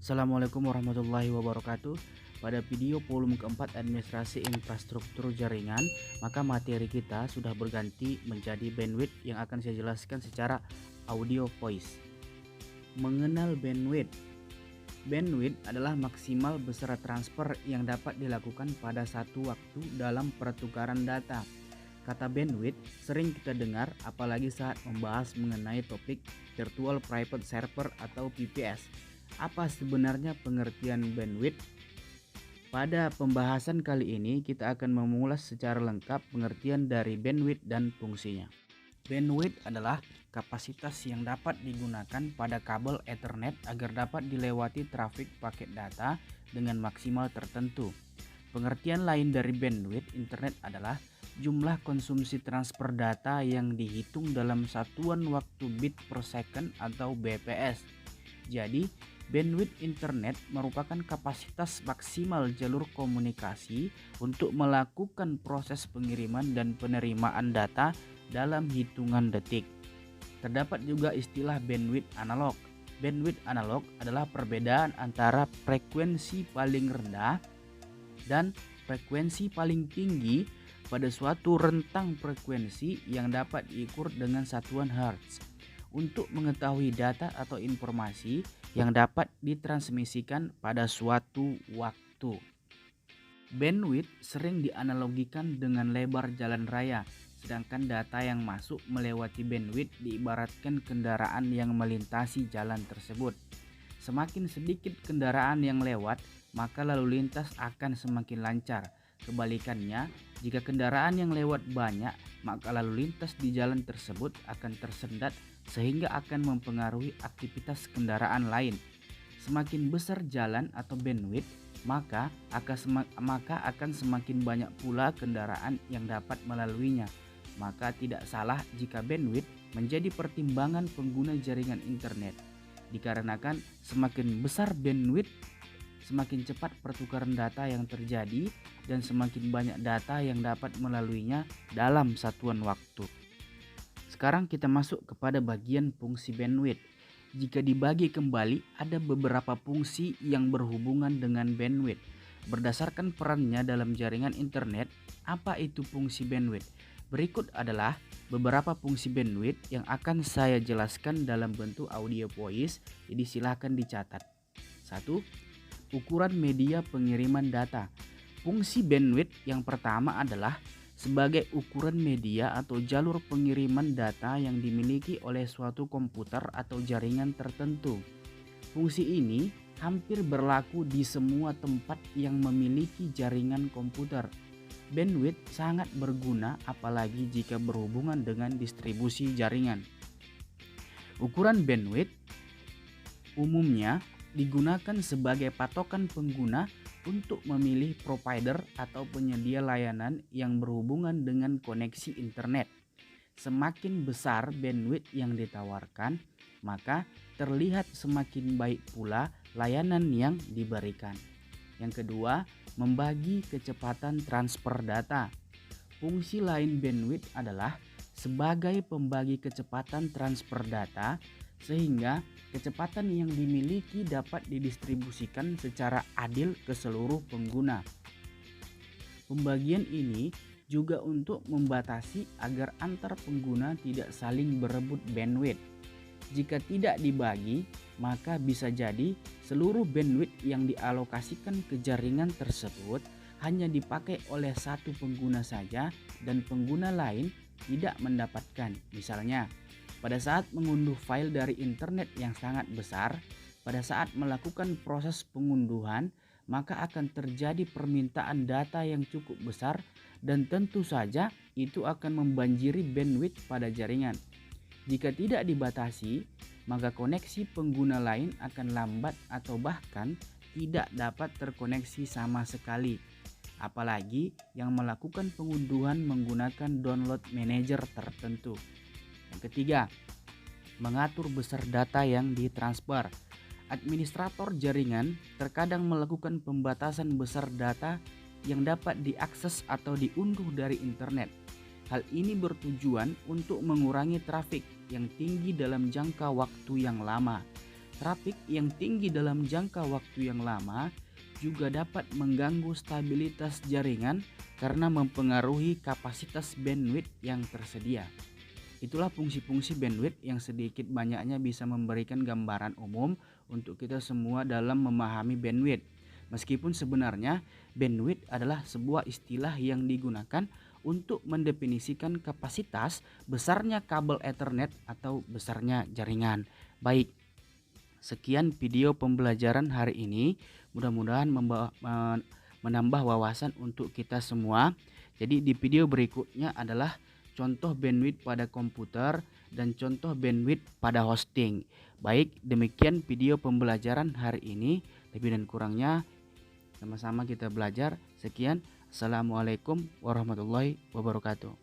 Assalamualaikum warahmatullahi wabarakatuh. Pada video volume keempat administrasi infrastruktur jaringan, maka materi kita sudah berganti menjadi bandwidth yang akan saya jelaskan secara audio voice. Mengenal bandwidth. Bandwidth adalah maksimal besar transfer yang dapat dilakukan pada satu waktu dalam pertukaran data. Kata bandwidth sering kita dengar apalagi saat membahas mengenai topik virtual private server atau VPS. Apa sebenarnya pengertian bandwidth? Pada pembahasan kali ini kita akan mengulas secara lengkap pengertian dari bandwidth dan fungsinya. Bandwidth adalah kapasitas yang dapat digunakan pada kabel Ethernet agar dapat dilewati trafik paket data dengan maksimal tertentu. Pengertian lain dari bandwidth internet adalah jumlah konsumsi transfer data yang dihitung dalam satuan waktu bit per second atau BPS. Jadi, bandwidth internet merupakan kapasitas maksimal jalur komunikasi untuk melakukan proses pengiriman dan penerimaan data dalam hitungan detik. Terdapat juga istilah bandwidth analog. Bandwidth analog adalah perbedaan antara frekuensi paling rendah dan frekuensi paling tinggi pada suatu rentang frekuensi yang dapat diukur dengan satuan hertz. Untuk mengetahui data atau informasi yang dapat ditransmisikan pada suatu waktu. Bandwidth sering dianalogikan dengan lebar jalan raya, sedangkan data yang masuk melewati bandwidth diibaratkan kendaraan yang melintasi jalan tersebut. Semakin sedikit kendaraan yang lewat, maka lalu lintas akan semakin lancar. Kebalikannya, jika kendaraan yang lewat banyak, maka lalu lintas di jalan tersebut akan tersendat sehingga akan mempengaruhi aktivitas kendaraan lain. Semakin besar jalan atau bandwidth, maka akan semakin banyak pula kendaraan yang dapat melaluinya. Maka tidak salah jika bandwidth menjadi pertimbangan pengguna jaringan internet. Dikarenakan semakin besar bandwidth, semakin cepat pertukaran data yang terjadi dan semakin banyak data yang dapat melaluinya dalam satuan waktu. Sekarang kita masuk kepada bagian fungsi bandwidth. Jika dibagi kembali, ada beberapa fungsi yang berhubungan dengan bandwidth. Berdasarkan perannya dalam jaringan internet, apa itu fungsi bandwidth? Berikut adalah beberapa fungsi bandwidth yang akan saya jelaskan dalam bentuk audio voice, jadi silahkan dicatat. 1. Ukuran media pengiriman data. Fungsi bandwidth yang pertama adalah sebagai ukuran media atau jalur pengiriman data yang dimiliki oleh suatu komputer atau jaringan tertentu. Fungsi ini hampir berlaku di semua tempat yang memiliki jaringan komputer. Bandwidth sangat berguna apalagi jika berhubungan dengan distribusi jaringan. Ukuran bandwidth umumnya digunakan sebagai patokan pengguna untuk memilih provider atau penyedia layanan yang berhubungan dengan koneksi internet. Semakin besar bandwidth yang ditawarkan, maka terlihat semakin baik pula layanan yang diberikan. Yang kedua, membagi kecepatan transfer data. Fungsi lain bandwidth adalah sebagai pembagi kecepatan transfer data sehingga kecepatan yang dimiliki dapat didistribusikan secara adil ke seluruh pengguna. Pembagian ini juga untuk membatasi agar antar pengguna tidak saling berebut bandwidth. Jika tidak dibagi, maka bisa jadi seluruh bandwidth yang dialokasikan ke jaringan tersebut hanya dipakai oleh satu pengguna saja dan pengguna lain tidak mendapatkan. Misalnya, pada saat mengunduh file dari internet yang sangat besar, pada saat melakukan proses pengunduhan, maka akan terjadi permintaan data yang cukup besar dan tentu saja itu akan membanjiri bandwidth pada jaringan. Jika tidak dibatasi, maka koneksi pengguna lain akan lambat atau bahkan tidak dapat terkoneksi sama sekali. Apalagi yang melakukan pengunduhan menggunakan download manager tertentu. Yang ketiga, mengatur besar data yang ditransfer. Administrator jaringan terkadang melakukan pembatasan besar data yang dapat diakses atau diunduh dari internet. Hal ini bertujuan untuk mengurangi trafik yang tinggi dalam jangka waktu yang lama. Trafik yang tinggi dalam jangka waktu yang lama juga dapat mengganggu stabilitas jaringan karena mempengaruhi kapasitas bandwidth yang tersedia. Itulah fungsi-fungsi bandwidth yang sedikit banyaknya bisa memberikan gambaran umum untuk kita semua dalam memahami bandwidth. Meskipun sebenarnya bandwidth adalah sebuah istilah yang digunakan untuk mendefinisikan kapasitas besarnya kabel Ethernet atau besarnya jaringan. Baik, sekian video pembelajaran hari ini. Mudah-mudahan menambah wawasan untuk kita semua. Jadi di video berikutnya adalah contoh bandwidth pada komputer dan contoh bandwidth pada hosting. Baik, demikian video pembelajaran hari ini. Lebih dan kurangnya sama-sama kita belajar. Sekian, assalamualaikum warahmatullahi wabarakatuh.